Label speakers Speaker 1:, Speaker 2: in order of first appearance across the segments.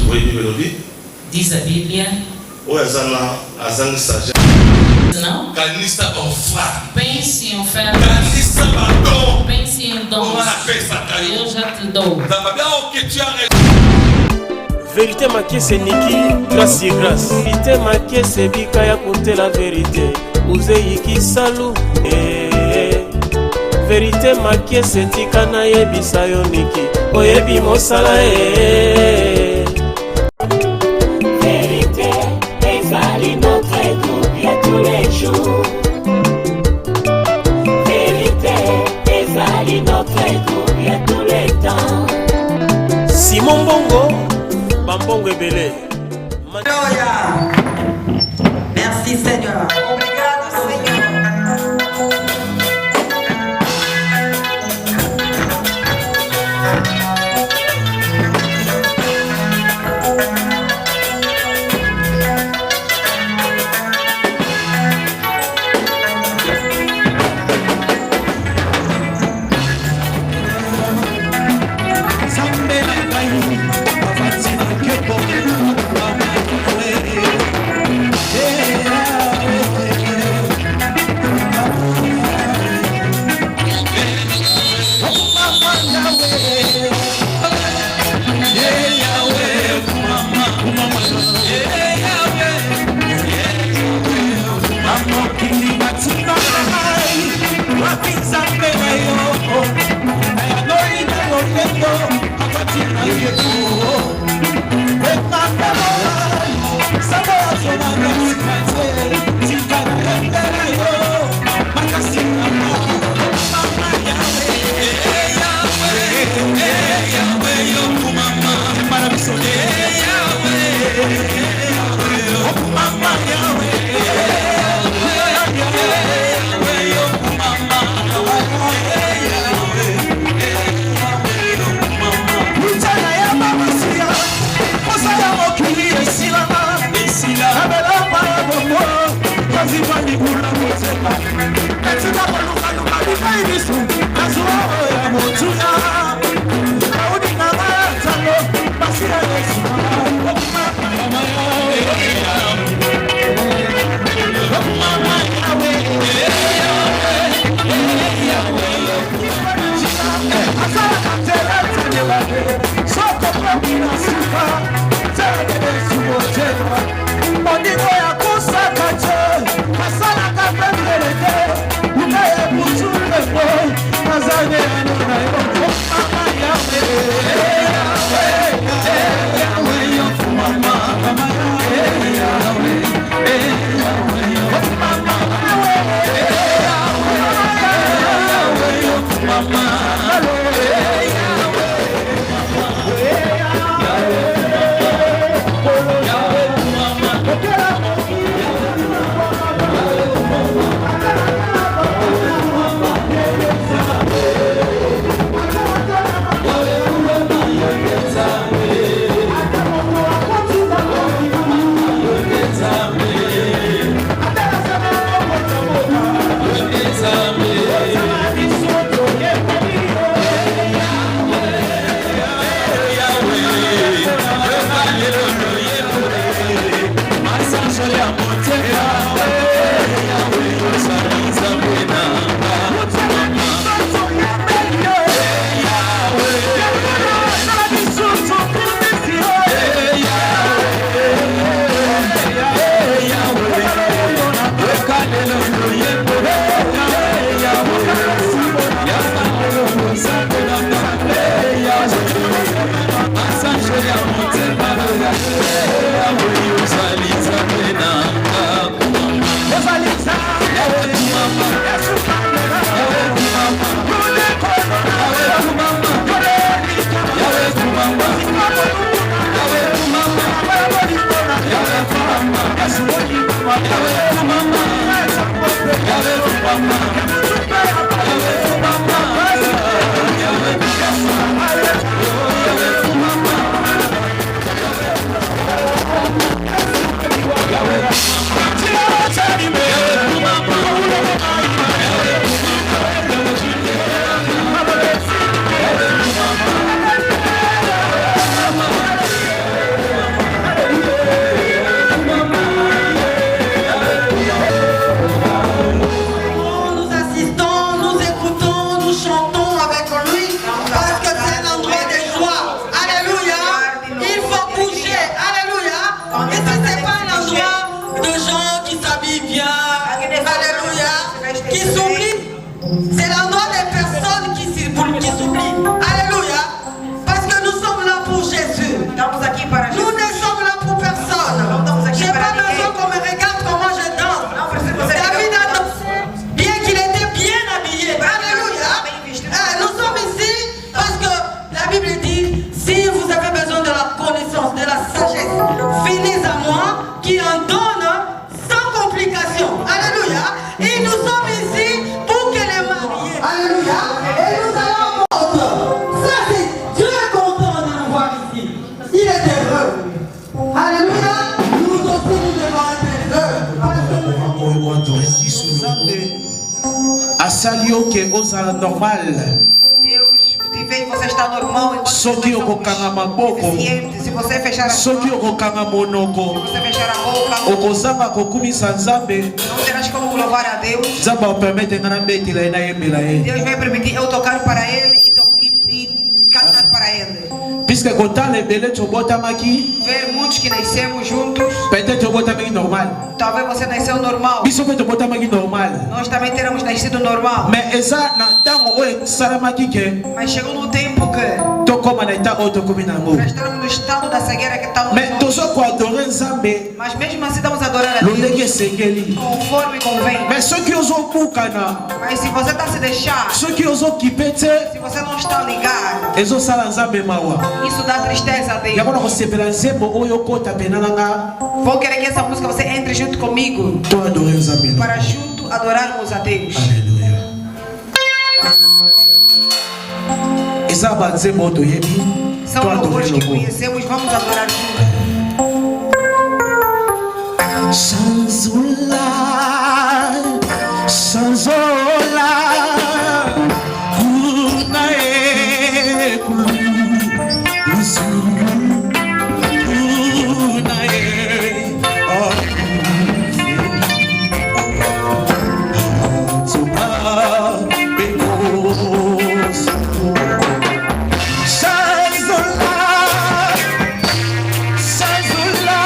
Speaker 1: Oui, mélodie.
Speaker 2: Diz a Bíblia.
Speaker 1: Ou Azana sagesse.
Speaker 2: Não.
Speaker 1: Canista ofra.
Speaker 2: Pense em oferta.
Speaker 1: Canista dom.
Speaker 2: Pense em dons. Eu já te dou.
Speaker 3: Vérité maquée c'est Niki, grâce et grâce. Vérité maquée c'est Bikaya compter la vérité. Ouzei qui salou. Vérité maquée c'est Tikana yebi sayo Niki. Oyebi mosala
Speaker 4: Vérité, ezali notre groupe ya tous les jours. Vérité, ezali notre groupe ya tous les temps.
Speaker 3: Simon Bongo, Bambongo Ebele.
Speaker 5: Alléluia. Merci Seigneur. Obrigado Seigneur.
Speaker 6: asalio que osa normal.
Speaker 5: Deus te fez você estar normal enquanto
Speaker 6: Só que eu vou cagar uma boca.
Speaker 5: se você fechar a
Speaker 6: Só que eu vou cagar monoko.
Speaker 5: se você fechar a boca,
Speaker 6: Okozanga kokumisa nzambe.
Speaker 5: não terás como louvar a Deus.
Speaker 6: Nzambe permite ngana beti la ina yembela ye.
Speaker 5: Deus vai permitir eu tocar para Ele e cantar para Ele.
Speaker 6: Puisque kotala ebele tobotamaki.
Speaker 5: Ver muitos que nascemos juntos.
Speaker 6: Peut-être tobotamaki normal.
Speaker 5: Talvez você nasceu normal.
Speaker 6: Biso pe tobotamaki normal.
Speaker 5: Nós também teremos nascido normal.
Speaker 6: Mais eza na tango oyo salamaki ke.
Speaker 5: Mas chegou no tempo que
Speaker 6: Tokoma na ita oyo tokomi nango.
Speaker 5: nós estamos no estado da cegueira que estamos.
Speaker 6: Mais tozo ko adorer nzambe.
Speaker 5: Mas mesmo assim estamos a adorar a Deus
Speaker 6: Lolenge esengeli.
Speaker 5: conforme convém.
Speaker 6: Mais soki ozokukana.
Speaker 5: Mas se você está se deixar,
Speaker 6: Soki ozokipe te.
Speaker 5: se você não está ligado,
Speaker 6: Ezosala nzambe mawa.
Speaker 5: isso dá tristeza a Deus.
Speaker 6: Yango na kosepela nzembo oyo kota pena nanga.
Speaker 5: Vou querer que essa música você entre junto comigo
Speaker 6: To adorer nzambe.
Speaker 5: para junto adorarmos a Deus.
Speaker 6: Alléluia. Eza ba nzembo toyebi.
Speaker 5: São
Speaker 6: To adorer
Speaker 5: louvores que
Speaker 6: lobo.
Speaker 5: conhecemos, vamos adorar juntos.
Speaker 6: Sanzola, Sanzola, Kunae, Kuzu, Kunae, Tuma, Bekos, Sanzola, Sanzola.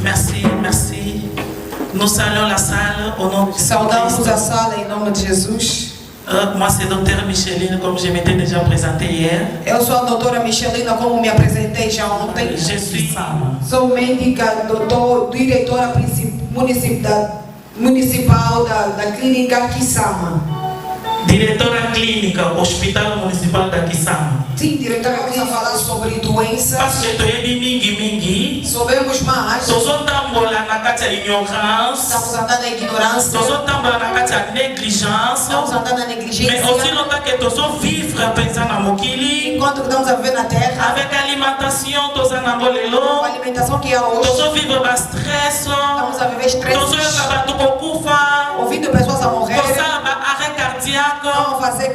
Speaker 7: Merci, merci. Nous saluons la salle au nom de
Speaker 5: Saudamos
Speaker 7: Christ.
Speaker 5: a sala em nome de Jesus.
Speaker 7: Moi, c'est Dr Micheline, comme je m'étais déjà présenté hier.
Speaker 5: Eu sou a doutora Michelina, como me apresentei já ontem.
Speaker 7: Je suis
Speaker 5: Sou médica, diretora municipal da clínica Kisama.
Speaker 7: Diretora clínica, Hospital Municipal da Kisama.
Speaker 5: Sim, diretora, vamos a falar sobre doenças.
Speaker 7: Parce que tu es mingi.
Speaker 5: Sabemos mais.
Speaker 7: Tozo tambola na kati ya ignorance.
Speaker 5: Estamos andando na ignorância.
Speaker 7: Tozo tambola na kati ya négligence.
Speaker 5: Estamos andando na
Speaker 7: Mais
Speaker 5: negligência.
Speaker 7: aussi longtemps que tozo vivre pensant na mokili.
Speaker 5: Enquanto estamos a viver na terra,
Speaker 7: Avec alimentation, tozo na
Speaker 5: com a
Speaker 7: bolelo.
Speaker 5: alimentação que há hoje,
Speaker 7: Tozo vivre ba stress.
Speaker 5: estamos a viver
Speaker 7: Tozo
Speaker 5: estresse,
Speaker 7: yoka bato kokufa.
Speaker 5: ouvindo pessoas a morrer,
Speaker 7: Kosala ba arrêt cardiaque.
Speaker 5: vamos fazer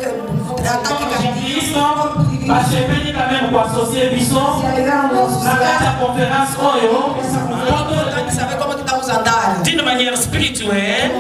Speaker 5: ataque cardíaco.
Speaker 7: bachepeli quand même koassocie biso
Speaker 5: Se alegraram nossos
Speaker 7: na kati ya conférence oyo
Speaker 5: importante saber como que estamos a andar.
Speaker 7: d'une manière spirituelle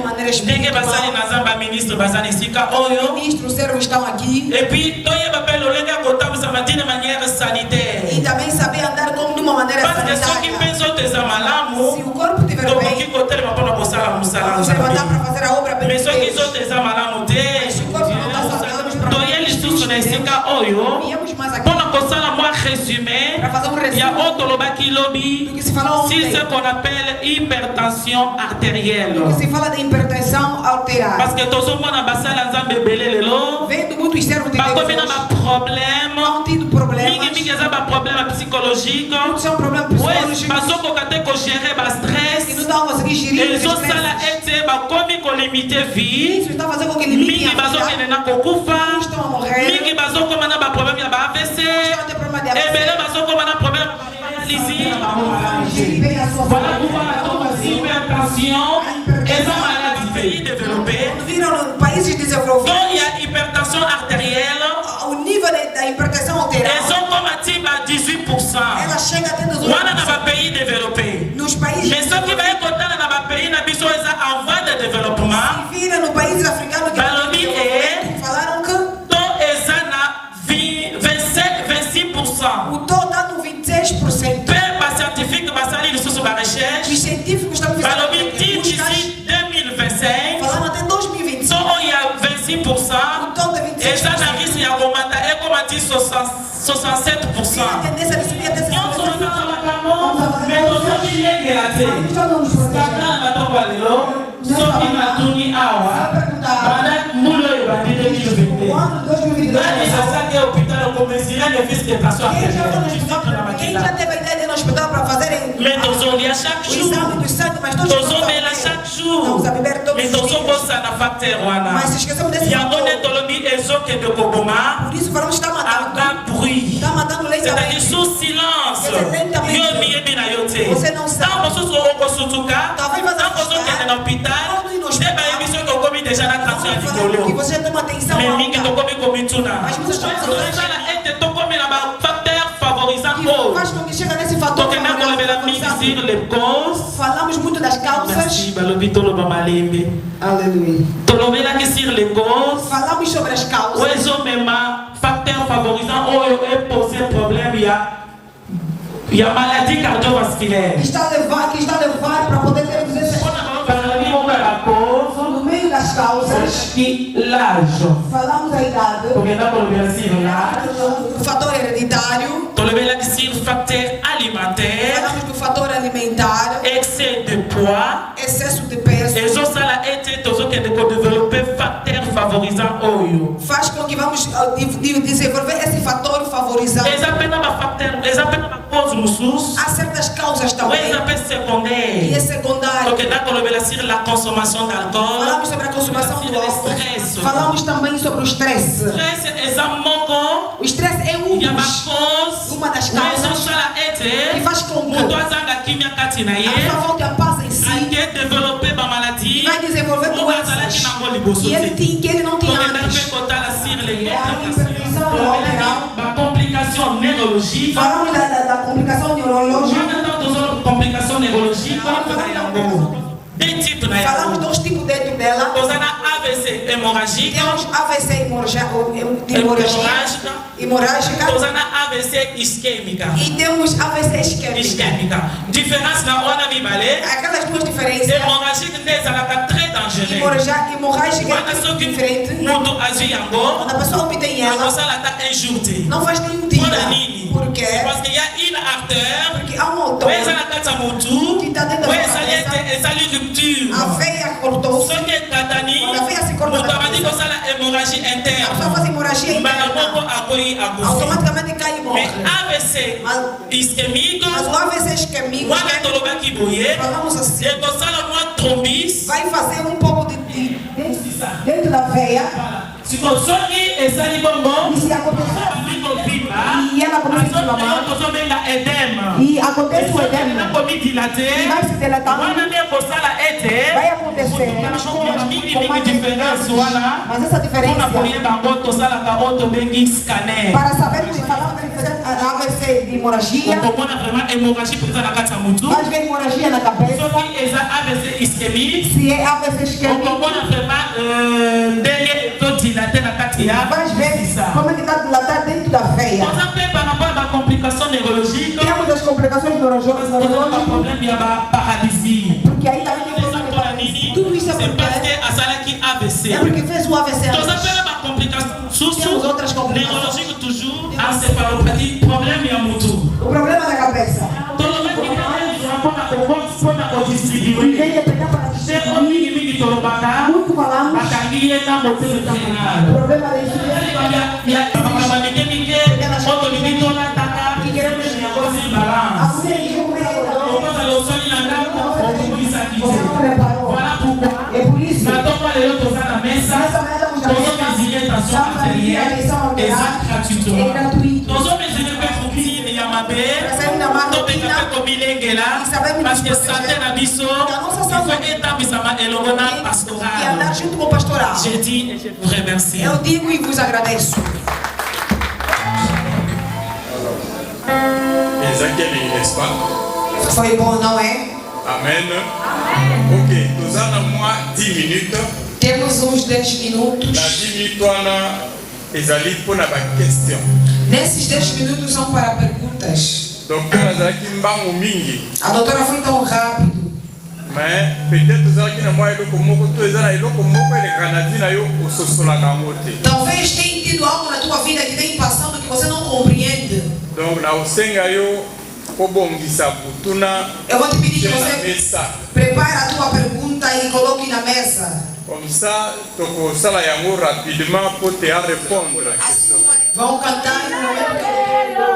Speaker 7: ndenge basali na nzambe baministre baza na esika oyo
Speaker 5: Ministros, servos estão aqui.
Speaker 7: et puis toyeba mpe lolenge ya kotambwisama d'une manière sanitaire
Speaker 5: E também saber andar como de uma maneira
Speaker 7: parce que soki mpe
Speaker 5: sanitária.
Speaker 7: nzoto eza
Speaker 5: Se
Speaker 7: malamu
Speaker 5: o corpo estiver
Speaker 7: tokoki
Speaker 5: bem,
Speaker 7: kotelema mpona kosala mosala na
Speaker 5: vamos levantar
Speaker 7: nzambe
Speaker 5: para fazer a obra bem
Speaker 7: mais
Speaker 5: de
Speaker 7: soki
Speaker 5: Deus.
Speaker 7: nzoto eza malamu te
Speaker 5: Se o corpo não está saudável, para
Speaker 7: toye lisusu na esika oyo
Speaker 5: viemos mais aqui
Speaker 7: mpona kosala mwa résumé
Speaker 5: para fazer
Speaker 7: ya
Speaker 5: resumo
Speaker 7: oyo tolobaki lobi
Speaker 5: do que se falou
Speaker 7: sur
Speaker 5: ontem.
Speaker 7: ce qu'on appelle hypertension artérielle.
Speaker 5: Do que se fala de hipertensão alterada.
Speaker 7: Parce que tozomona basala nzambe ebele lelo
Speaker 5: Vendo muitos servos de
Speaker 7: bakomi na
Speaker 5: Deus
Speaker 7: baproblème
Speaker 5: não tido problemas.
Speaker 7: mingimingi eza baproblème psychologique
Speaker 5: Muitos são problemas
Speaker 7: oyo
Speaker 5: psicológicos
Speaker 7: bazokoka te kogere
Speaker 5: que não
Speaker 7: bastress
Speaker 5: estão a conseguir gerir os
Speaker 7: ezosala
Speaker 5: estresses.
Speaker 7: ete bakomi kolimite vie
Speaker 5: Isso está fazendo com que limitem
Speaker 7: mingi
Speaker 5: a vida.
Speaker 7: bazokende na kokufa
Speaker 5: Estão a morrer.
Speaker 7: mingi bazokoma na baproblème ya ba-AVC
Speaker 5: Estão a ter problema de
Speaker 7: ebele
Speaker 5: AVC.
Speaker 7: bazokoma na problème ya paralysie
Speaker 5: Gerir bem a sua
Speaker 7: voilà
Speaker 5: família.
Speaker 7: pourquoi la hypertension est un maladie pays développé.
Speaker 5: Viram nos países desenvolvidos,
Speaker 7: Donc il y a hypertension artérielle.
Speaker 5: o nível da hipertensão alterada,
Speaker 7: Elles sont comme à 18%.
Speaker 5: ela chega até nos
Speaker 7: Wana na
Speaker 5: outros
Speaker 7: ba pays développés.
Speaker 5: nos países.
Speaker 7: Mais ce qui va être dans ba pays na biso eza en voie de développement.
Speaker 5: Vira nos países africanos que
Speaker 7: Balobi
Speaker 5: falaram que
Speaker 7: donc eza na 26%.
Speaker 5: o todo está no 26%.
Speaker 7: Peu scientifique basali lisusu ba recherche.
Speaker 5: Os científicos estão fazendo
Speaker 7: Balobi dit
Speaker 5: buscas,
Speaker 7: d'ici 2025.
Speaker 5: falando até 2025.
Speaker 7: Donc il y a 26%.
Speaker 5: O todo é 26%.
Speaker 7: Eza na risque ya komata ekomati 67%.
Speaker 5: A tendência de subir até 60%.
Speaker 7: Mais tozoki yengela te kaka na batongo ya lelo soki natuni awa bana mbula oyo bandi 2022
Speaker 5: O ano de 2022.
Speaker 7: anisasaki hôpital okomesira ne fisque tension
Speaker 5: Quem já
Speaker 7: arterielle
Speaker 5: teve a ideia de ir no hospital para fazerem
Speaker 7: mais tozolia chaque
Speaker 5: o
Speaker 7: jour
Speaker 5: exame do sangue, mas todos
Speaker 7: tozomela chaque jour
Speaker 5: Vamos a beber todos
Speaker 7: mais
Speaker 5: os dias.
Speaker 7: tozobosana facteur wana
Speaker 5: Mas se esquecemos desse
Speaker 7: yango
Speaker 5: fator.
Speaker 7: nde tolobi ezokende koboma
Speaker 5: Por isso falamos que está matando.
Speaker 7: aka bruit
Speaker 5: Está matando
Speaker 7: c'est-à-dire
Speaker 5: lentamente.
Speaker 7: sous silence yo miyebi na yo te
Speaker 5: Você não sabe.
Speaker 7: ntango mosusu okosutuka
Speaker 5: Talvez você
Speaker 7: ntango ozokende na hôpital
Speaker 5: Quando ir no
Speaker 7: nde
Speaker 5: hospital,
Speaker 7: bayebi soki okomi deja na tension ya
Speaker 5: falando que
Speaker 7: likolo
Speaker 5: você toma atenção
Speaker 7: mais
Speaker 5: ao
Speaker 7: mingi
Speaker 5: lugar.
Speaker 7: tokomi komituna
Speaker 5: Mas você está
Speaker 7: tozala ete tokomi na bafacteur favorisant oyo
Speaker 5: Faz com que chega nesse fator.
Speaker 7: tokenda kolobela mingi sur les causes
Speaker 5: Falamos muito das causas.
Speaker 7: merci balobi toloba malembe
Speaker 5: Aleluia.
Speaker 7: tolobelaki sur les causes
Speaker 5: Falamos sobre as
Speaker 7: oyo
Speaker 5: causas.
Speaker 7: ezomema facteur favorisant oyo epose problème ya maladie cardiovasculaire
Speaker 5: Que está a levar para poder ter esse.
Speaker 7: bazalaki moko ya cause
Speaker 5: No meio das causas,
Speaker 7: ki l'âge
Speaker 5: falamos da idade,
Speaker 7: tokenda kolobela sur l'âge
Speaker 5: do fator hereditário,
Speaker 7: tolobelaki sur facteur alimentaire
Speaker 5: falamos do fator alimentar,
Speaker 7: excès de poids
Speaker 5: excesso de peso,
Speaker 7: ezosala ete tozokende kodevelope facteur favorisant oyo
Speaker 5: faz com que vamos desenvolver esse fator favorizante.
Speaker 7: eza mpe na bafacteur eza mpe na bacause mosusu
Speaker 5: Há certas causas
Speaker 7: oyo
Speaker 5: também,
Speaker 7: eza mpe
Speaker 5: e é
Speaker 7: secondaire
Speaker 5: secundário.
Speaker 7: tokenda kolobela sur la consommation d'alcool
Speaker 5: Falamos sobre a consumação
Speaker 7: sur
Speaker 5: do
Speaker 7: le
Speaker 5: álcool.
Speaker 7: stress
Speaker 5: Falamos também sobre o estresse.
Speaker 7: stress eza moko
Speaker 5: O estresse é
Speaker 7: ya
Speaker 5: dos
Speaker 7: bacause
Speaker 5: uma das
Speaker 7: oyo
Speaker 5: causas
Speaker 7: ezosala
Speaker 5: que
Speaker 7: ete
Speaker 5: faz com que
Speaker 7: moto azanga kimia kati na
Speaker 5: a
Speaker 7: ye
Speaker 5: pessoa volte a paz em si,
Speaker 7: ake develope bamaladi
Speaker 5: vai desenvolver
Speaker 7: oyo azalaki
Speaker 5: doenças
Speaker 7: nango liboso
Speaker 5: que ele não tinha
Speaker 7: tokenda mpe
Speaker 5: antes.
Speaker 7: kotala sur les
Speaker 5: hipertensão hormonal.
Speaker 7: bacomplication neurologique
Speaker 5: Falamos da complicação neurológica.
Speaker 7: maintenant tozolo complication neurologique na yango deux types na
Speaker 5: Falamos
Speaker 7: yango
Speaker 5: dos tipos dentro dela.
Speaker 7: toza na AVC hémorragique
Speaker 5: Temos AVC hemorrágica
Speaker 7: toza na AVC ischémica
Speaker 5: e temos AVC isquémica.
Speaker 7: différence na wana mibale
Speaker 5: Aquelas duas diferenças.
Speaker 7: hémorragique nde ezalaka très dangereux
Speaker 5: Hemorrágica
Speaker 7: wana
Speaker 5: é
Speaker 7: soki
Speaker 5: diferente.
Speaker 7: moto azwi yango
Speaker 5: Quando a pessoa obtém ela,
Speaker 7: akosala ata un jour te
Speaker 5: não faz nenhum dia.
Speaker 7: mpona nini
Speaker 5: Por quê?
Speaker 7: parce que y a une artère
Speaker 5: Porque há um autor.
Speaker 7: oyo eza na kati ya motu
Speaker 5: Que tá dentro da
Speaker 7: oyo
Speaker 5: sua
Speaker 7: ezali
Speaker 5: cabeça.
Speaker 7: ete ezali rupture
Speaker 5: A veia cortou-se.
Speaker 7: soki ekatani
Speaker 5: A veia se corta
Speaker 7: moto
Speaker 5: na
Speaker 7: abandi
Speaker 5: cabeça.
Speaker 7: kosala hémorragie
Speaker 5: A
Speaker 7: interne.
Speaker 5: pessoa faz hemorragia
Speaker 7: Banaboko
Speaker 5: interna.
Speaker 7: apoie a gosi.
Speaker 5: Automaticamente cai e morre.
Speaker 7: Mais AVC ischémique,
Speaker 5: Mas o AVC isquêmico,
Speaker 7: wana tolobaki boye,
Speaker 5: falamos assim,
Speaker 7: ekosala mwa thrombus.
Speaker 5: vai fazer um pouco de dentro da veia.
Speaker 7: Soki ezali bongo,
Speaker 5: E se acontecer,
Speaker 7: e
Speaker 5: ela começa a inflamar.
Speaker 7: tozobenga edema.
Speaker 5: E acontece o
Speaker 7: Ena
Speaker 5: edema.
Speaker 7: komidilate,
Speaker 5: Vai se dilatar.
Speaker 7: wana nde kosala ete
Speaker 5: Vai acontecer.
Speaker 7: mingi diference wana
Speaker 5: Mas essa
Speaker 7: mpona
Speaker 5: diferença,
Speaker 7: koyeba ngo tosalaka oyo tobengi scanner.
Speaker 5: para saber que falamos de fazer a AVC de hemorragia,
Speaker 7: okomona vraiment hémorragie mpenza na kati ya motu.
Speaker 5: vai ver hemorragia na cabeça.
Speaker 7: Soki eza AVC ischémique,
Speaker 5: Se é AVC isquêmico,
Speaker 7: okomona vraiment ndenge todilate na kati ya
Speaker 5: vai ver
Speaker 7: sisa.
Speaker 5: como é que está dilatado dentro da veia.
Speaker 7: toza mpe banakoya bacomplication neurologique,
Speaker 5: Temos as complicações neurológicas,
Speaker 7: toza baproblème ya baparalysie.
Speaker 5: porque aí também tem problema de paralisia. Tudo isso é
Speaker 7: C'est parce
Speaker 5: porque
Speaker 7: que azalaki AVC.
Speaker 5: é porque fez o AVC
Speaker 7: toza
Speaker 5: antes.
Speaker 7: mpe bacomplication susu
Speaker 5: Temos outras complicações.
Speaker 7: neurologique toujours encéphalopathie problème ya motu.
Speaker 5: O problema da cabeça.
Speaker 7: tolobaki mpona kodistribue
Speaker 5: Ninguém ia pegar para
Speaker 7: te
Speaker 5: distribuir.
Speaker 7: o mingimingi tolobaka
Speaker 5: Muito falamos.
Speaker 7: bakangi ye na motema
Speaker 5: O
Speaker 7: général.
Speaker 5: problema da insuficiência.
Speaker 7: makambo mike mike oyo tolingi tolataka yakosi
Speaker 5: A
Speaker 7: balance
Speaker 5: mulher diz como é
Speaker 7: okozala osali na ndako okomisaki
Speaker 5: você não
Speaker 7: te.
Speaker 5: preparou.
Speaker 7: Voilà pourquoi
Speaker 5: É por isso.
Speaker 7: na ntongo lelo toza na mesa
Speaker 5: Nessa maneira estamos na
Speaker 7: tozomesire
Speaker 5: mesa.
Speaker 7: tension
Speaker 5: Estamos a medir a
Speaker 7: artérielle
Speaker 5: pressão
Speaker 7: eza
Speaker 5: arterial. É
Speaker 7: gratuitement
Speaker 5: gratuito.
Speaker 7: tozomesire mpe routine ya mabe
Speaker 5: Saímos da marca
Speaker 7: tobenga mpe komilengela parce que santé na biso ifo etambisama elongo na
Speaker 5: E andar
Speaker 7: pastoral.
Speaker 5: junto com o pastoral.
Speaker 7: Je dis et je vous remercie.
Speaker 5: Eu digo e vos agradeço.
Speaker 1: ezakeli n'est-ce pas?
Speaker 5: Foi bom, não é?
Speaker 1: Amen. Ok, toza na mwa 10 minutes.
Speaker 5: Temos uns 10 minutos.
Speaker 1: Na 10 minutes wana ezali mpona baquestion.
Speaker 5: Nesses 10 minutos são para perguntas.
Speaker 1: Docteur azalaki mbangu mingi,
Speaker 5: A doutora foi tão rápido.
Speaker 1: mais peut-être ozalaki na mwa eloko moko to eza na eloko moko eleka na vi na yo ososolaka yango te.
Speaker 5: Talvez tenha tido algo na tua vida que tem passado que você não compreende.
Speaker 1: Donc na osenga yo kobongisa butuna
Speaker 5: Eu vou te pedir que
Speaker 1: na
Speaker 5: você
Speaker 1: mesa.
Speaker 5: prepare a tua pergunta e coloque na mesa.
Speaker 1: Comme ça, tokosala yango rapidement po te a répondre.
Speaker 5: Vão cantar no momento.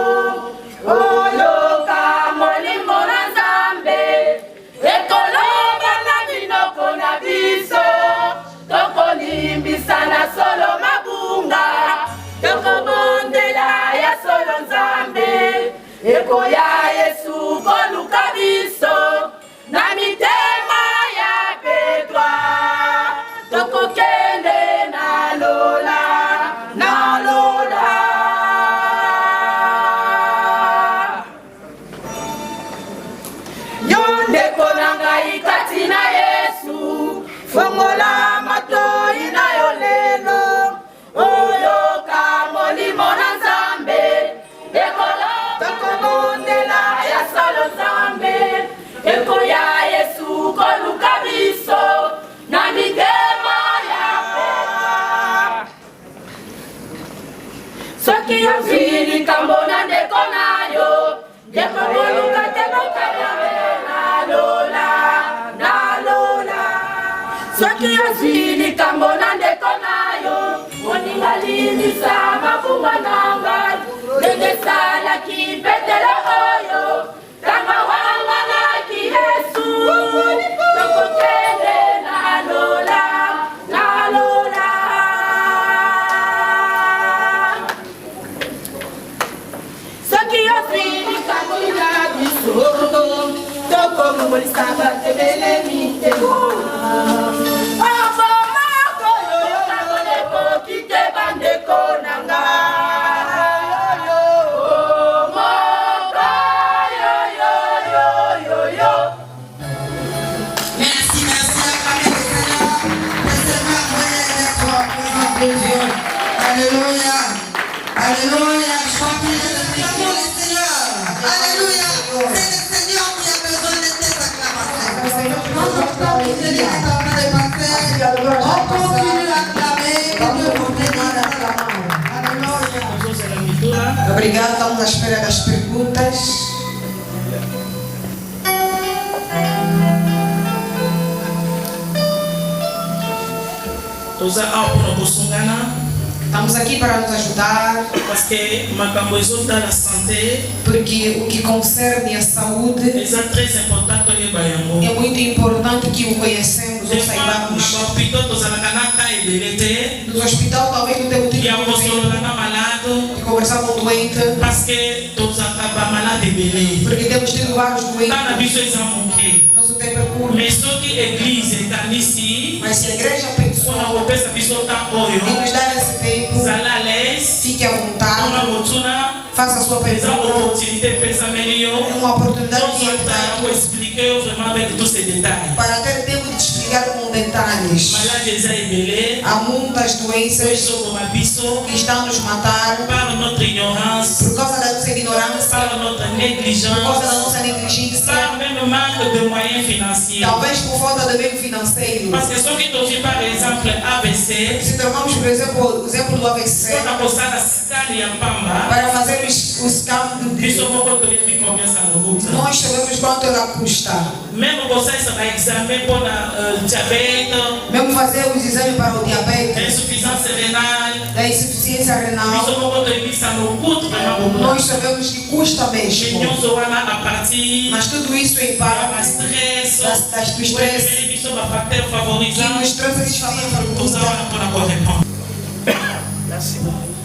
Speaker 4: oyoka molimo na nzambe ekoloba na minoko na biso tokolimbisa na solo mabunga tokobondela ya solo nzambe ekoya yesu koluka biso na mitema ya pedwa tokokende na lola na lola. Ndeko na ngai kati na Yesu fongola matoi na yo lelo oyoka molimo na nzambe tokobondela ya solo nzambe ekoya Yesu koluka biso na mitema ya pema soki ozwi likambo na ndeko na yo ndeko koluka te bokayabe nalola soki ozwi likambo na ndeko na yo moninga limisa mafunga na ngai ndenge esalaki petelo oyo ntango wanganaki Yesu tokokende nalola soki ozwi likambo na biso tokomomolisa batebele mitema abomako yoyokango nekoki te bandeko na ngai omoko yoyoyoyoyo.
Speaker 5: Merci, merci à Camille Seigneur. C'est merveilleux d'être en présence de Dieu. Alléluia. Alléluia. Je crois qu'il est le Seigneur, le Seigneur. Alléluia. C'est le Seigneur qui a besoin de tes acclamations. Pendant que je est en train de passer, on continue d'acclamer et Dieu continue d'acclamer. Alléluia. Obrigado, estamos à espera das perguntas.
Speaker 7: toza awa mpona kosungana
Speaker 5: Estamos aqui para nos ajudar,
Speaker 7: parce que makambo ezota na santé
Speaker 5: porque o que concerne a saúde
Speaker 7: eza très important toyeba yango.
Speaker 5: é muito importante que o conhecemos ou
Speaker 7: Des fois na
Speaker 5: saibamos.
Speaker 7: bahôpital tozalaka na temps ebele te
Speaker 5: No hospital talvez não tenha
Speaker 7: ya
Speaker 5: muito
Speaker 7: kosolola
Speaker 5: tempo
Speaker 7: na malade
Speaker 5: de conversar com o doente,
Speaker 7: parce que tozalaka bamalade ebele
Speaker 5: porque temos tido vários
Speaker 7: ta na
Speaker 5: doentes.
Speaker 7: biso eza moke.
Speaker 5: Nosso tempo é curto.
Speaker 7: Mais soki église ekanisi
Speaker 5: Mas se a igreja pensou
Speaker 7: mpona kopesa biso ntango oyo
Speaker 5: em nos dar esse tempo,
Speaker 7: zala à l'aise
Speaker 5: fique à
Speaker 7: mpona
Speaker 5: vontade,
Speaker 7: motuna
Speaker 5: faça a sua
Speaker 7: eza
Speaker 5: pergunta.
Speaker 7: opportunité epesameli yo
Speaker 5: É uma oportunidade que é
Speaker 7: ozwata
Speaker 5: dada
Speaker 7: koexplike yo vraiment avec tous ces détails.
Speaker 5: para ter tempo de te explicar com detalhes.
Speaker 7: Malade eza ebele
Speaker 5: Há muitas doenças
Speaker 7: ezokoma biso
Speaker 5: que estão a nos matar
Speaker 7: par notre ignorance,
Speaker 5: por causa da nossa ignorância,
Speaker 7: par notre
Speaker 5: por causa da
Speaker 7: négligence,
Speaker 5: nossa negligência,
Speaker 7: par même manque de moyens financiers.
Speaker 5: talvez por falta de meio financeiro.
Speaker 7: Parce que soki tozwi par exemple AVC
Speaker 5: Se tomamos, por exemplo, o exemplo do AVC,
Speaker 7: mpona kosala skale ya pamba
Speaker 5: para fazer os câmbios,
Speaker 7: biso moko toyebi combien ça nous coûte.
Speaker 5: nós sabemos quanto ela custa.
Speaker 7: Même kosalisa baexamen mpona diabete,
Speaker 5: Mesmo fazer os exames para o diabetes,
Speaker 7: insuffisance rénale,
Speaker 5: da insuficiência renal,
Speaker 7: biso moko toyebi ça nous coûte vraiment beaucoup.
Speaker 5: nós sabemos que custa mesmo.
Speaker 7: nyonso wana a partir
Speaker 5: Mas tudo isso em
Speaker 7: ya
Speaker 5: parte
Speaker 7: bastress
Speaker 5: do estresse
Speaker 7: oyebeli biso bafacteur
Speaker 5: que
Speaker 7: favorisant
Speaker 5: nos trouxe
Speaker 7: toza
Speaker 5: satisfação.
Speaker 7: wana mpona korépondre.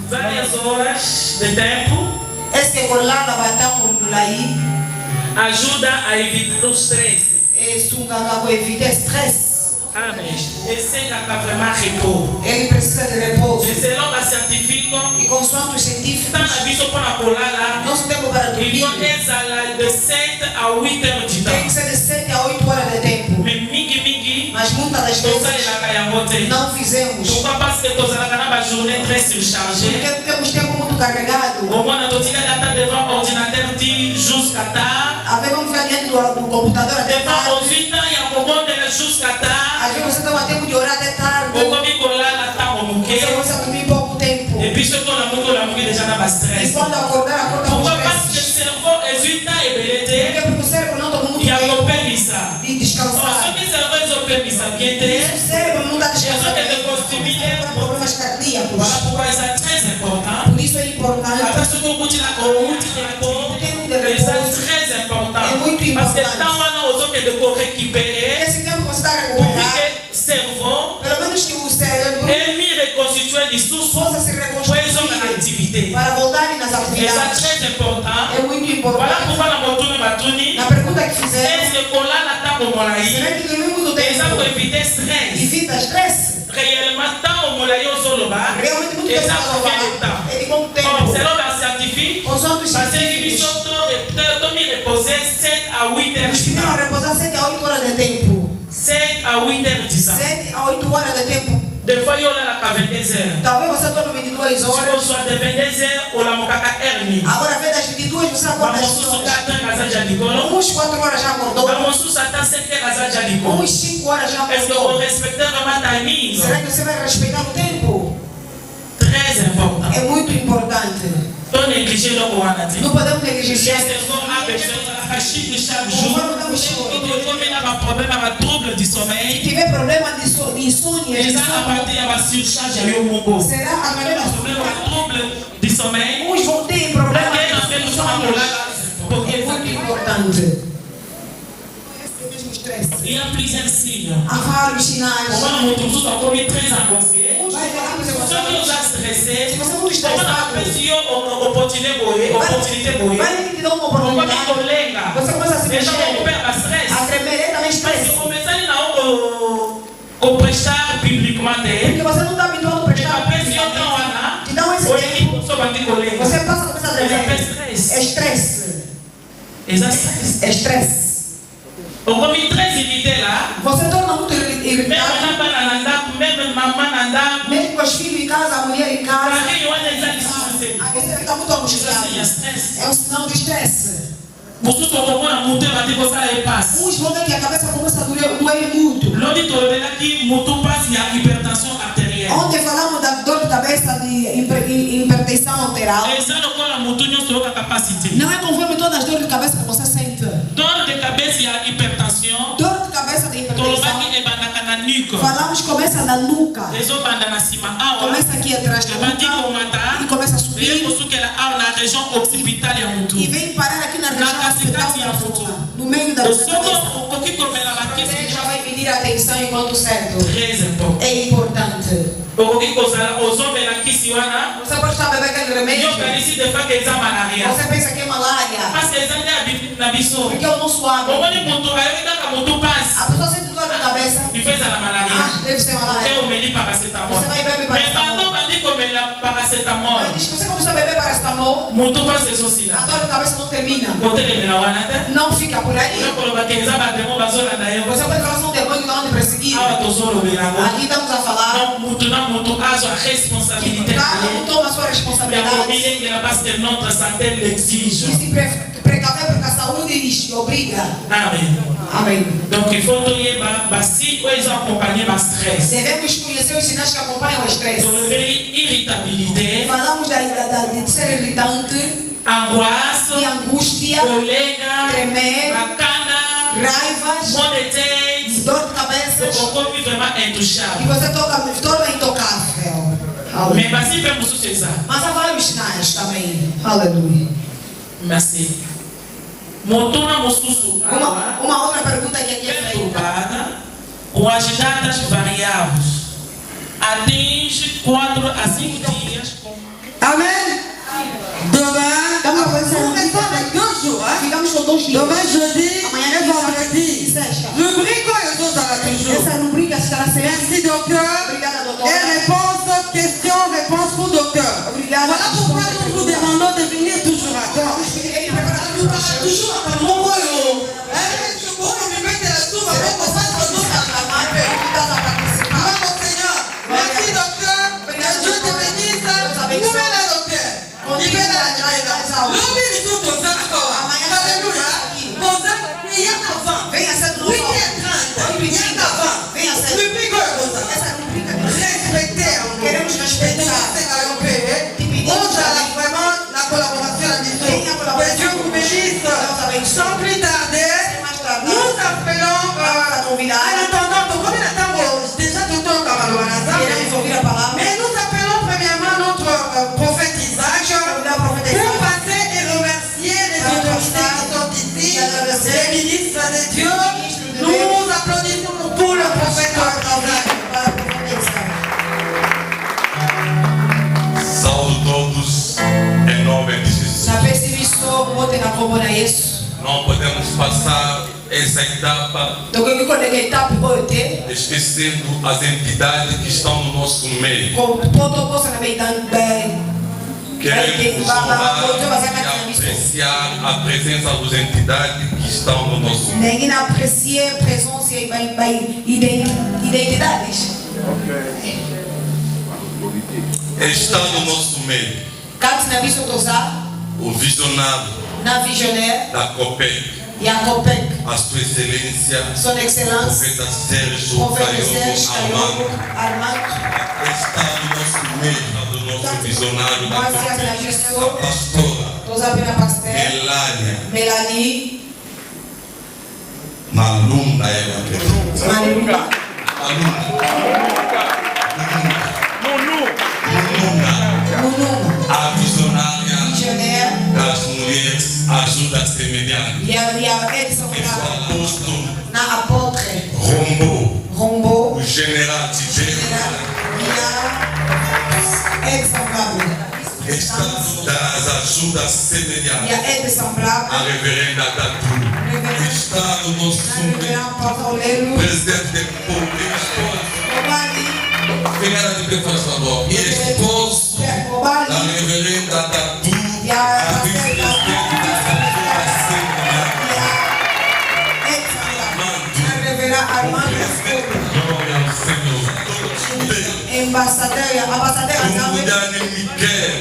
Speaker 7: Várias horas de tempo
Speaker 5: Esse colada batamos aí,
Speaker 7: ajuda a evitar o stress.
Speaker 5: é sunga para evitar estresse.
Speaker 7: Amém. Esengaka vraiment repos.
Speaker 5: Ele precisa de repouso.
Speaker 7: Et selon ba scientifique,
Speaker 5: E consoante os científicos,
Speaker 7: tana biso mpona kolala,
Speaker 5: nosso tempo para
Speaker 7: il
Speaker 5: dormir
Speaker 7: faut ezala de 7 à 8 heures du
Speaker 5: tem que
Speaker 7: temps.
Speaker 5: ser de 7 a 8 horas de tempo.
Speaker 7: Mais mingi
Speaker 5: Mas muitas das vezes
Speaker 7: tosalelaka yango te.
Speaker 5: não fizemos.
Speaker 7: Pourquoi? Parce que tozalaka na bajournée très surchargée.
Speaker 5: Porque temos tempo muito carregado.
Speaker 7: omwana totikali ata devant ordinateur ti jusqu'à tard.
Speaker 5: Às vezes vamos ficar diante do computador até
Speaker 7: Devant
Speaker 5: tarde.
Speaker 7: aux 8 ans ya kobondela jusqu'à tard.
Speaker 5: Às vezes você toma tempo de orar até tarde.
Speaker 7: okomi kolala ntango moke.
Speaker 5: Você começa a dormir pouco tempo.
Speaker 7: Et puis soki olamuki déjà na
Speaker 5: E
Speaker 7: bastress.
Speaker 5: quando acordar, acorda com
Speaker 7: Pourquoi? Parce que
Speaker 5: estresse.
Speaker 7: cerveau ezwi temps ebele te
Speaker 5: Porque o cérebro não toma muito
Speaker 7: ya
Speaker 5: tempo
Speaker 7: kopemisa.
Speaker 5: de descansar.
Speaker 7: soki cerveau ezopemisa bien te
Speaker 5: O cérebro não está descansando.
Speaker 7: ezoke de constibuer.
Speaker 5: Tem problemas cardíacos.
Speaker 7: Voilà pourquoi eza très important.
Speaker 5: Por isso é importante.
Speaker 7: Après soki okuti na outi repos eza très important. Parce que ntango wana ozokende korécupérer
Speaker 5: Esse tempo que você está a recuperar,
Speaker 7: efike cerveau
Speaker 5: pelo menos que o cérebro
Speaker 7: emi reconstituer lisusu
Speaker 5: possa se
Speaker 7: po ezonga na
Speaker 5: reconstruir
Speaker 7: activité.
Speaker 5: para voltar nas
Speaker 7: eza
Speaker 5: atividades.
Speaker 7: très important.
Speaker 5: É muito
Speaker 7: Voilà
Speaker 5: importante.
Speaker 7: pourquoi na motuni batuni
Speaker 5: Na pergunta que fizemos,
Speaker 7: est-ce que kolala ntango molai
Speaker 5: será que dormimos muito
Speaker 7: eza
Speaker 5: tempo
Speaker 7: koevite stress.
Speaker 5: evita estresse?
Speaker 7: Réellement ntango molai ozoloba
Speaker 5: Realmente muito
Speaker 7: eza
Speaker 5: tempo para
Speaker 7: combien de
Speaker 5: falar.
Speaker 7: temps?
Speaker 5: É de quanto
Speaker 7: Or,
Speaker 5: tempo?
Speaker 7: selon ba scientifique
Speaker 5: Consoante os
Speaker 7: basengi biso
Speaker 5: científicos,
Speaker 7: tomi reposer 7 à 8 heures
Speaker 5: nos
Speaker 7: du
Speaker 5: pediram a
Speaker 7: temps.
Speaker 5: repousar 7 a 8 horas de tempo.
Speaker 7: 7 à 8 heures du temps.
Speaker 5: 7 a 8 horas de tempo.
Speaker 7: Des fois yolalaka 22 heures.
Speaker 5: Talvez você dorme 22
Speaker 7: Si
Speaker 5: horas.
Speaker 7: on soit de 22 heures olamokaka heure nini.
Speaker 5: Agora, vem das 22, você acorda às
Speaker 7: bamosusu
Speaker 5: 2 horas.
Speaker 7: 4 heures aza ja likolo
Speaker 5: Uns 4 horas já acordou.
Speaker 7: bamosusu ata 7 heures aza ja likolo.
Speaker 5: Uns 5 horas já
Speaker 7: Est-ce que on
Speaker 5: acordou.
Speaker 7: respecte vraiment timing?
Speaker 5: Será que você vai respeitar o tempo?
Speaker 7: Très important.
Speaker 5: É muito importante.
Speaker 7: To négliger eloko wana te.
Speaker 5: Não podemos negligenciar.
Speaker 7: Cerveau a besoin de chiffre chaque jour. Comme il a un problème avec un trouble du
Speaker 5: Se
Speaker 7: sommeil,
Speaker 5: tiver problema de insônia,
Speaker 7: déjà à partir de la surcharge à l'eau
Speaker 5: será a maneira
Speaker 7: problème avec trouble du sommeil.
Speaker 5: uns vão ter problema
Speaker 7: Quem não tem
Speaker 5: de
Speaker 7: noção
Speaker 5: insônia.
Speaker 7: porque
Speaker 5: É muito importante. Mesmo estresse.
Speaker 7: il y a plusieurs signes.
Speaker 5: Há vários sinais.
Speaker 7: Comment notre tout soit commis très angoissé.
Speaker 5: Vai falar com
Speaker 7: Ceux qui
Speaker 5: você.
Speaker 7: nous a stressé,
Speaker 5: Se você é muito
Speaker 7: comment on
Speaker 5: estressado,
Speaker 7: appelle si opportunité boye, opportunité boye.
Speaker 5: vai que te dá uma
Speaker 7: On va
Speaker 5: oportunidade.
Speaker 7: dire collègue.
Speaker 5: Você começa a se
Speaker 7: Déjà
Speaker 5: mexer.
Speaker 7: on perd la stress.
Speaker 5: A tremer é também
Speaker 7: Parce
Speaker 5: estresse.
Speaker 7: que comenzar na o prestar publiquement
Speaker 5: Porque
Speaker 7: te.
Speaker 5: você não está habituado a prestar
Speaker 7: Après si on t'en wana,
Speaker 5: te dá esse
Speaker 7: on
Speaker 5: tempo.
Speaker 7: dit so bandi collègue.
Speaker 5: Você passa a começar a
Speaker 7: Eza
Speaker 5: tremer.
Speaker 7: stress.
Speaker 5: É estresse.
Speaker 7: Eza stress.
Speaker 5: É estresse.
Speaker 7: On commis très irrité là.
Speaker 5: Você torna muito
Speaker 7: Même
Speaker 5: irritado.
Speaker 7: na bana na ndako, même maman na ndako.
Speaker 5: Mesmo com os filhos em casa, a mulher em casa.
Speaker 7: Carré wana eza lisusu.
Speaker 5: Aí você fica muito
Speaker 7: Eza
Speaker 5: angustiado.
Speaker 7: c'est stress.
Speaker 5: É um sinal de estresse.
Speaker 7: mosusu okomona motu ebandi kosala ye pasi.
Speaker 5: Uns vão ver que a cabeça começa a doer muito.
Speaker 7: loni tolobelaki motu pasi ya hypertension artérielle.
Speaker 5: Ontem falamos da dor de cabeça de hipertensão arterial.
Speaker 7: eza lokola motu nyonso oyokaka pasi te.
Speaker 5: Não é conforme todas as dores de cabeça que você sente.
Speaker 7: dor de cabeça ya hypertension
Speaker 5: Dor de cabeça de hipertensão.
Speaker 7: tolobaki ebandaka na nuque.
Speaker 5: Falamos começa começa na nuca.
Speaker 7: ezobanda na nsima awa
Speaker 5: Começa aqui atrás da
Speaker 7: ebandi
Speaker 5: nuca.
Speaker 7: komata
Speaker 5: E começa a subir.
Speaker 7: ekosukela awa na région occipitale ya mutu
Speaker 5: E vem parar aqui na região
Speaker 7: Na
Speaker 5: hospital
Speaker 7: katikati ya
Speaker 5: da
Speaker 7: futu.
Speaker 5: pessoa. No meio da
Speaker 7: osoko
Speaker 5: cabeça.
Speaker 7: okoki komela bakisi
Speaker 5: Você já vai pedir atenção enquanto certo.
Speaker 7: très important
Speaker 5: É importante.
Speaker 7: okoki kozala ozomela kisi wana
Speaker 5: Você pode estar bebendo aquele remédio.
Speaker 7: yokanisi defa ke eza malaria
Speaker 5: Você pensa que é malária.
Speaker 7: parce eza nde na biso
Speaker 5: Porque é o nosso hábito.
Speaker 7: omoni mutu ayoki kaka mutu pasi
Speaker 5: A pessoa sente dor na cabeça.
Speaker 7: ifo ezala malaria
Speaker 5: Ah, deve ser
Speaker 7: te
Speaker 5: malária.
Speaker 7: omeli paracetamol
Speaker 5: Você vai beber
Speaker 7: mais
Speaker 5: paracetamol.
Speaker 7: bando bandi komela paracetamol
Speaker 5: Mas diz que você começou a beber paracetamol.
Speaker 7: mutu pasi ezosila
Speaker 5: A dor de cabeça não termina.
Speaker 7: kotelemela wana te
Speaker 5: Não fica por aí.
Speaker 7: okoloba ke eza bademo bazolanda yo
Speaker 5: Você pode falar são demônios que estão te perseguindo.
Speaker 7: awa tozolobela yango
Speaker 5: Aqui estamos a falar
Speaker 7: donc mutu na mutu azwa
Speaker 5: que
Speaker 7: responsabilité
Speaker 5: cada
Speaker 7: na
Speaker 5: um
Speaker 7: ye
Speaker 5: toma a sua
Speaker 7: ya
Speaker 5: responsabilidade.
Speaker 7: komilengela parce que notre santé l'exige
Speaker 5: E se precaver porque a saúde lhe obriga.
Speaker 7: amen
Speaker 5: Amém.
Speaker 7: donc il faut toyeba basi oyo eza accompagne bastress
Speaker 5: Devemos conhecer os sinais que acompanham o estresse.
Speaker 7: tolobeli irritabilité
Speaker 5: Falamos de ser irritante,
Speaker 7: angoisse
Speaker 5: de angústia,
Speaker 7: kolenga
Speaker 5: tremer,
Speaker 7: bakana
Speaker 5: raivas,
Speaker 7: mot de tête
Speaker 5: dor de cabeça.
Speaker 7: okomi vraiment
Speaker 5: E
Speaker 7: intouchable
Speaker 5: você torna intocável.
Speaker 7: mais basi mpe mosusu eza
Speaker 5: Mas há vários sinais também. Aleluia.
Speaker 7: merci motuna mosusu awa
Speaker 5: Uma outra pergunta que aqui é feita.
Speaker 7: perturbada com as datas variáveis atinge 4 a 5 dias com
Speaker 5: Amém.
Speaker 8: Demain,
Speaker 5: Vamos
Speaker 8: nous
Speaker 5: começar
Speaker 8: restons avec 2 jours. Hein?
Speaker 5: Ficamos com 2 dias.
Speaker 8: Demain, jeudi
Speaker 5: Amanhã
Speaker 8: et vendredi.
Speaker 5: sexta.
Speaker 8: Rubrique et autres à la toujours.
Speaker 5: Essa rubrica estará sempre.
Speaker 8: Merci, docteur.
Speaker 5: Obrigada,
Speaker 8: Et
Speaker 5: doutora.
Speaker 8: réponse, question, réponse pour docteur.
Speaker 5: Obrigada.
Speaker 8: Voilà pourquoi nous vous demandons de venir toujours à temps.
Speaker 5: Ele prepara tudo para
Speaker 8: Toujours à temps. Mon boyo. Bon, je vais te la soupe avec mon sac de dos à la main. Gloire au Seigneur. Merci, docteur. Que Dieu te bénisse. Nouvelle docteur. Libère la grève. L'homme est tout au centre. Alléluia. Mon sac, il y a avant.
Speaker 5: Venha ser do
Speaker 8: 8h30. Il y a avant.
Speaker 5: Venha ser.
Speaker 8: Depuis que vous
Speaker 5: Essa rubrica.
Speaker 8: respectez.
Speaker 5: Queremos respeitar.
Speaker 8: On a vraiment la collaboration à mission. Que Dieu vous bénisse. Sans plus tarder, nous appelons en attendant, combien de temps déjà tout le temps
Speaker 5: Queremos ouvir a palavra.
Speaker 8: mais nous appelons premièrement notre prophète Isaac pour passer et remercier les autorités qui sont ici, les ministres de Dieu. Nous applaudissons pour le prophète Isaac.
Speaker 1: Saúde todos em nome de Jesus.
Speaker 5: Na percebição, bote na combo na Yesu.
Speaker 1: Não podemos passar essa etapa
Speaker 5: Donc, eu conectei tapo bote.
Speaker 1: esquecendo as entidades que estão no nosso meio.
Speaker 5: Com todo posso na bem bem.
Speaker 1: Queremos honrar e apreciar a presença das entidades que estão no nosso meio.
Speaker 5: Ninguém aprecia a presença e bem identidades.
Speaker 1: Está no nosso meio
Speaker 5: Cante na visão dosar,
Speaker 1: o visionário
Speaker 5: na visionaire
Speaker 1: da COPEC,
Speaker 5: e a COPEC.
Speaker 1: a sua excelência,
Speaker 5: Son Excellence,
Speaker 1: profeta Sérgio
Speaker 5: Professor Sérgio
Speaker 1: Caiobo
Speaker 5: Armando.
Speaker 1: está no nosso meio, do nosso visionário da
Speaker 5: Nós
Speaker 1: COPEC,
Speaker 5: temos na
Speaker 1: a
Speaker 5: visão,
Speaker 1: pastora
Speaker 5: nós abrimos a pastel,
Speaker 1: Melania,
Speaker 5: Melanie,
Speaker 1: Malunda ela acredita.
Speaker 5: Maluna, Munu,
Speaker 1: A visionária
Speaker 5: visionaire
Speaker 1: das mulheres ajuda a semelhante.
Speaker 5: e a Edson
Speaker 1: O apóstolo
Speaker 5: na apôtre,
Speaker 1: Rombo,
Speaker 5: Rombo,
Speaker 1: o general Tibério,
Speaker 5: e a Edson Bravo.
Speaker 1: está das ajudas
Speaker 5: E
Speaker 1: semelhantes.
Speaker 5: a Edson Bravo,
Speaker 1: A reverenda Datu está no nosso
Speaker 5: na
Speaker 1: meio.
Speaker 5: Reverendo Paulo
Speaker 1: Presidente de República,
Speaker 5: Obali,
Speaker 1: primeira de Deus, por favor, e esposo da
Speaker 5: Obali,
Speaker 1: reverenda Datu,
Speaker 5: e a
Speaker 1: a vice-presidente das ajudas semelhantes.
Speaker 5: a Reverenda Armando,
Speaker 1: Glória ao Senhor.
Speaker 5: embaixador,
Speaker 1: Comunidade Miquel,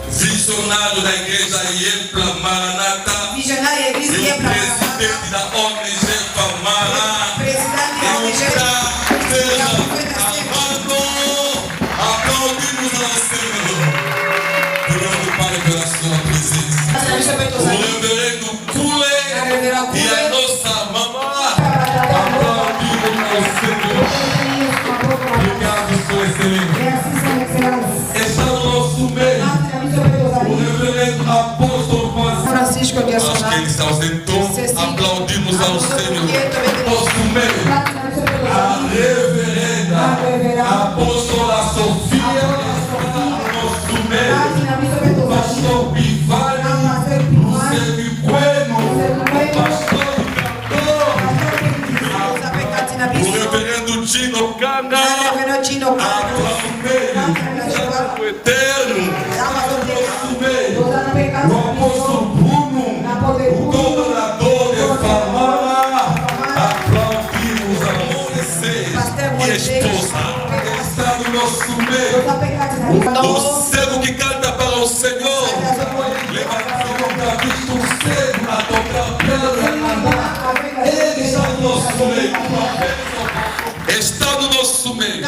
Speaker 1: visionário da igreja Iepla Maranata,
Speaker 5: visionária
Speaker 1: e
Speaker 5: Igreja
Speaker 1: o
Speaker 5: Iepla,
Speaker 1: presidente da ONG Famara,
Speaker 5: presidente da
Speaker 1: e o
Speaker 5: ONG,
Speaker 1: seja amado, aplaudimos ao Senhor. Glória Pai pela sua presença. O reverendo Cule e a nossa mamã, aplaudimos ao Senhor. o eterno, nosso meio, o apóstolo Bruno, o governador de Famara, aplaudimos a e esposa, está no nosso meio. O cego que canta para o Senhor, levanta a vista o cego a tocar pedra, ele está no nosso meio. Está no nosso meio.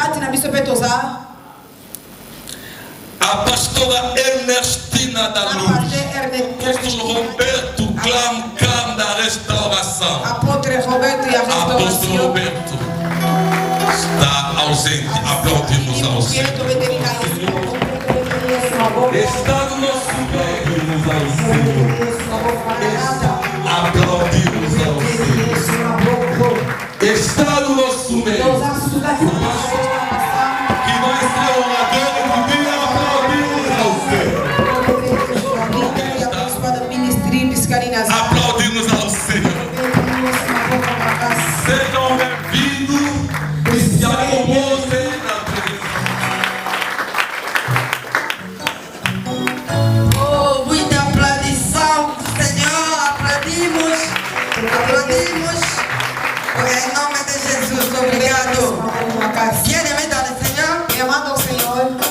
Speaker 1: A pastora Ernestina da Luz, o apóstolo Roberto Clam da Restauração. Apóstolo Roberto está ausente, aplaudimos ausente. Está no nosso meio, nos ausente. Aplaudimos ausente. Está no nosso meio. Que nós é orador do dia, aplaudimos ausente. Aplaudimos ao Senhor. Sejam bem-vindos e se acomodem na presença.
Speaker 5: Oh, muita aplaudição do Senhor, aplaudimos. Em nome de Jesus, obrigado. Bien-aimés dans le Seigneur,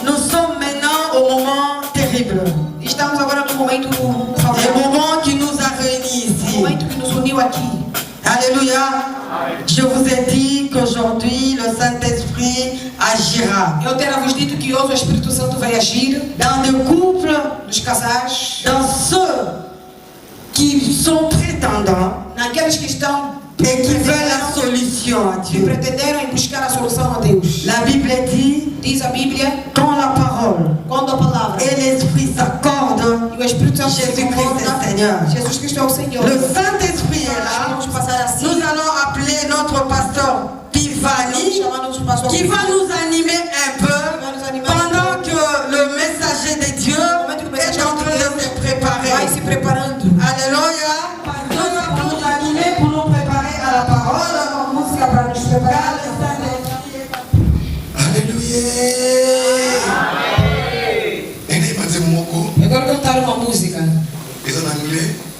Speaker 5: nous sommes maintenant au moment terrible.
Speaker 8: Estamos agora no momento
Speaker 5: Le
Speaker 8: favorável,
Speaker 5: moment qui nous a réunis
Speaker 8: o
Speaker 5: ici.
Speaker 8: momento que nos uniu aqui.
Speaker 5: Alléluia. Je vous ai dit qu'aujourd'hui le Saint-Esprit agira
Speaker 8: Eu terá vos dito que hoje o Espírito Santo vai agir
Speaker 5: dans des couples,
Speaker 8: nos casais,
Speaker 5: dans ceux qui sont prétendants
Speaker 8: naqueles que estão
Speaker 5: et qui veulent la solution à
Speaker 8: que
Speaker 5: Dieu.
Speaker 8: pretenderam em buscar a solução a Deus.
Speaker 5: La Bible dit,
Speaker 8: Diz a Bíblia,
Speaker 5: quand la parole
Speaker 8: quando a palavra
Speaker 5: et l'Esprit s'accordent,
Speaker 8: e o Espírito Santo se
Speaker 5: Jésus-Christ est
Speaker 8: concorda,
Speaker 5: Seigneur.
Speaker 8: Jesus Cristo é o Senhor.
Speaker 5: Le Saint-Esprit est
Speaker 8: Nós
Speaker 5: là.
Speaker 8: vamos passar assim,
Speaker 5: Nous allons appeler notre pasteur Pivani
Speaker 8: chamar nosso pastor
Speaker 5: qui va nous animer un peu pendant que le messager de Dieu est en train de se préparer.
Speaker 8: vai se preparando.
Speaker 5: Alléluia. Dieu va nous animer pour nous préparer à la parole.
Speaker 8: Uma música para nos preparar. Eu quero cantar uma música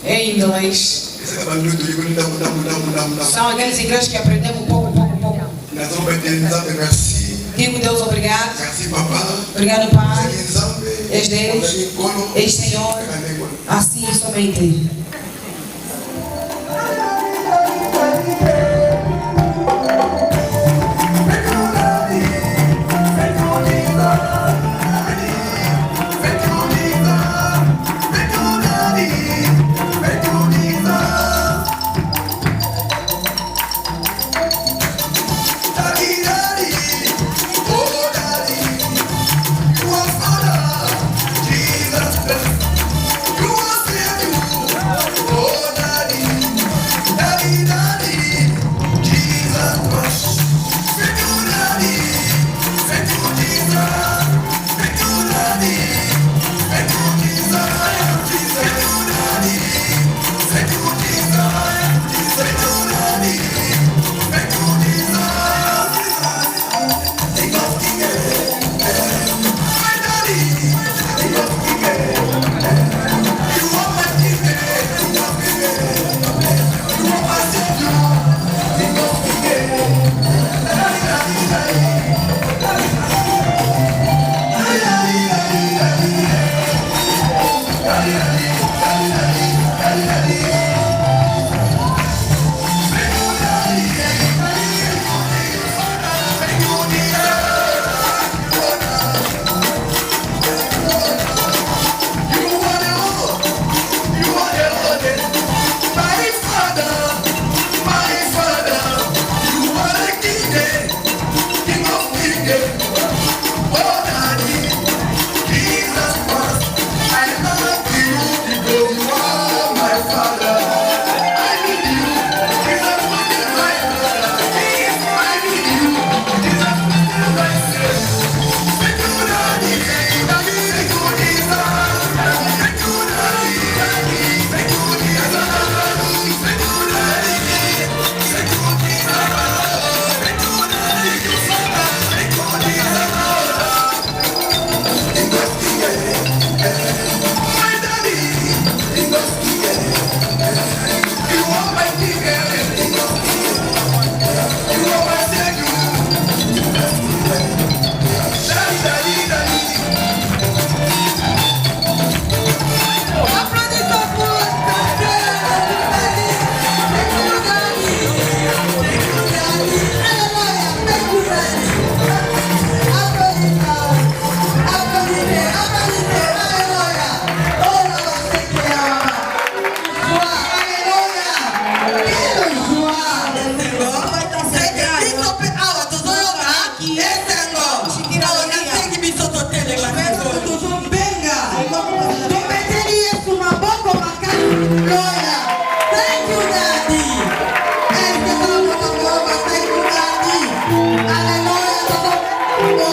Speaker 8: em inglês. São aqueles ingleses que aprendemos um pouco. Digo Deus obrigado. Obrigado, Pai. És Deus. És Senhor. Assim somente.
Speaker 6: Jesus, you are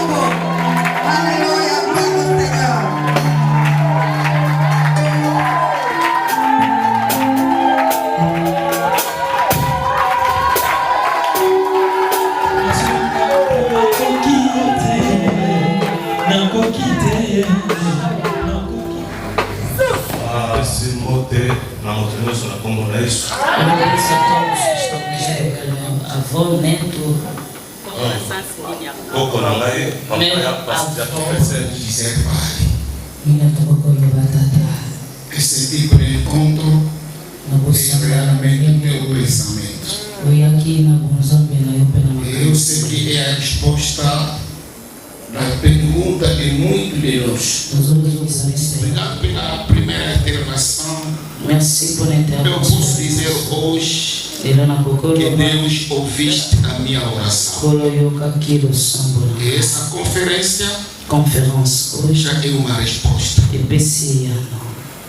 Speaker 5: fogo. Aleluia, glória ao Senhor.
Speaker 1: Esse mote na moto na Congo não é isso?
Speaker 2: Agradeço a todos que estão aqui, meu avô, neto,
Speaker 1: Coco na ngai, papai, pastor, professor.
Speaker 2: minha tabacona batata,
Speaker 9: Esse tipo de encontro
Speaker 2: na bolsa
Speaker 9: é realmente o meu pensamento.
Speaker 2: eu aqui na Bonzambi, na Yopena,
Speaker 9: Eu sei que é a resposta da pergunta de muitos de nós.
Speaker 2: os outros dizem,
Speaker 9: Obrigado pela primeira intervenção.
Speaker 2: merci por
Speaker 9: Eu posso
Speaker 2: intervenção.
Speaker 9: dizer hoje
Speaker 2: Elena
Speaker 9: que
Speaker 2: Kokolo,
Speaker 9: Deus ouviste a minha oração.
Speaker 2: Kolo Yoka Kilo Sambora,
Speaker 9: E essa conferência
Speaker 2: conferência hoje,
Speaker 9: já é uma resposta.
Speaker 2: e Pessia,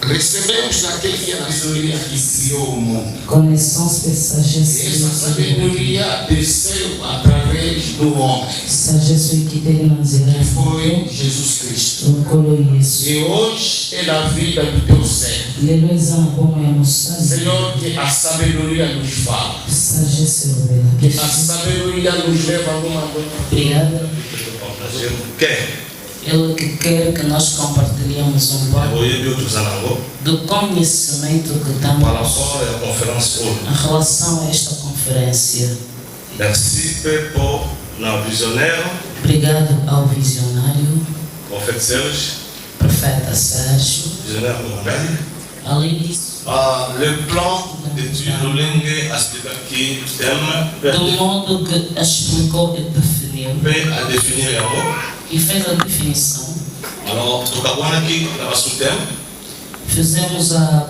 Speaker 9: Recebemos daquele que é a sabedoria que criou o mundo.
Speaker 2: connaissance de
Speaker 9: E
Speaker 2: sagesse,
Speaker 9: essa sabedoria desceu através do homem,
Speaker 2: sagesse que tem na
Speaker 9: que
Speaker 2: Zerá,
Speaker 9: foi Jesus Cristo.
Speaker 2: o Kolo Yesu.
Speaker 9: E hoje é a vida do teu ser.
Speaker 2: Lelo exame como é moçada,
Speaker 9: Senhor, que a sabedoria nos fala.
Speaker 2: sagesse revela.
Speaker 9: Que a sabedoria nos leva a uma coisa.
Speaker 2: Obrigada.
Speaker 1: Quer?
Speaker 2: Ele que quer que nós compartilhemos um pouco
Speaker 1: Eu ia outros anangos
Speaker 2: do conhecimento que
Speaker 1: para
Speaker 2: damos
Speaker 1: fora a conferência hoje.
Speaker 2: em relação a esta conferência.
Speaker 1: Merci pour na visionaire,
Speaker 2: Obrigado ao visionário,
Speaker 1: prophète Serge,
Speaker 2: profeta Sérgio.
Speaker 1: visionaire Mohamed.
Speaker 2: Além disso,
Speaker 1: Le plan d'étude Rolingue a expliqué qui thème
Speaker 2: do modo que explicou e definiu
Speaker 1: peut à définir un mot.
Speaker 2: e fez a definição,
Speaker 1: Alors, tout cas, on a qui la sous-thème.
Speaker 2: fizemos a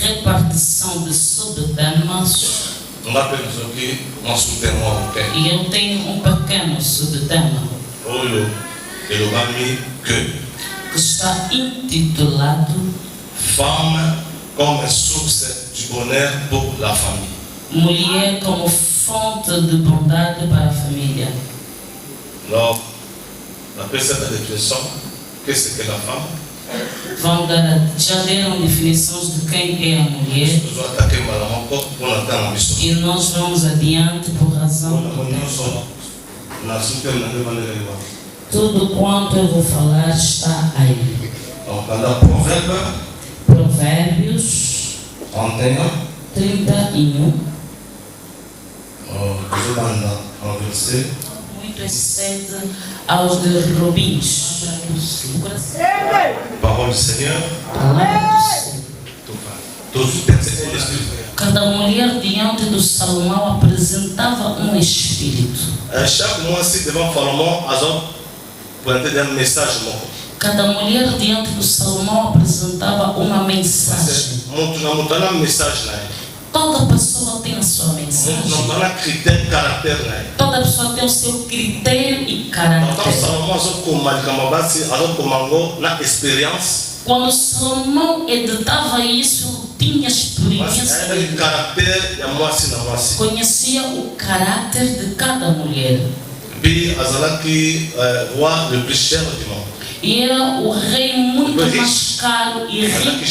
Speaker 2: repartição de subtemas
Speaker 1: On va appeler ce qui en sous-thème ou
Speaker 2: e eu tenho um pequeno subtema
Speaker 1: et le mami que
Speaker 2: que está intitulado
Speaker 1: femme comme source du bonheur pour la famille.
Speaker 2: Mulher como fonte de bondade para a família.
Speaker 1: Alors, après cette définition, qu'est-ce que la femme?
Speaker 2: Já deram definições de quem é a mulher
Speaker 1: Nous allons attaquer malheureusement encore pour attendre la mission.
Speaker 2: e nós vamos adiante por razão do
Speaker 1: Nous
Speaker 2: tempo.
Speaker 1: sommes na sous-thème de manière.
Speaker 2: Tudo quanto eu vou falar está aí.
Speaker 1: Donc, dans Proverbe
Speaker 2: Provérbios
Speaker 1: 31,
Speaker 2: 31,
Speaker 1: je demande en verset.
Speaker 2: muito excede aos derrubins.
Speaker 1: Parole du Seigneur,
Speaker 2: Palavra do Senhor.
Speaker 1: tout texte est l'esprit.
Speaker 2: Cada mulher diante do Salomão apresentava um espírito.
Speaker 1: Chaque mois-ci devant Pharaon, pour entrer un message.
Speaker 2: Cada mulher diante do Salomão apresentava uma mensagem.
Speaker 1: Não está na mensagem.
Speaker 2: Toda pessoa tem a sua mensagem.
Speaker 1: Não está na critério, caractere.
Speaker 2: Toda pessoa tem o seu critério e
Speaker 1: Então,
Speaker 2: caráter.
Speaker 1: Salomão, na experiência.
Speaker 2: Quando Salomão editava isso, tinha experiência. Conhecia o caráter de cada mulher. E era o rei muito mais caro e rico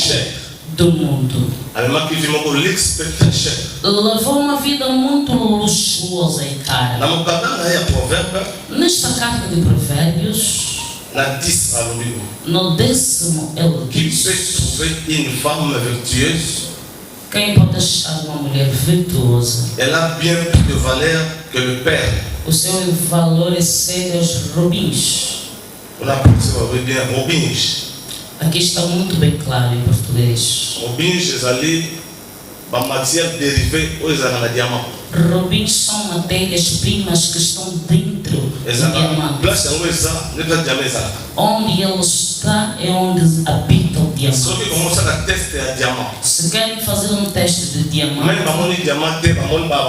Speaker 2: do mundo. Levou uma vida muito luxuosa e cara. Nesta carta de Provérbios, no 10º, ele diz: quem pode achar uma mulher virtuosa?
Speaker 1: Ela a bien plus de valeur que le père.
Speaker 2: O seu valor excede aos rubins.
Speaker 1: On a pu bien robins.
Speaker 2: Aqui está muito bem claro em português.
Speaker 1: Robins ali, a matière dérivée aux diamants.
Speaker 2: Rubins são matérias-primas que estão dentro do diamante.
Speaker 1: Place où ça, ne pas diamant ça.
Speaker 2: Onde ele está é onde habita o
Speaker 1: Só que
Speaker 2: diamante.
Speaker 1: commence à tester à diamant.
Speaker 2: Se querem fazer um teste de diamante,
Speaker 1: Même diamant,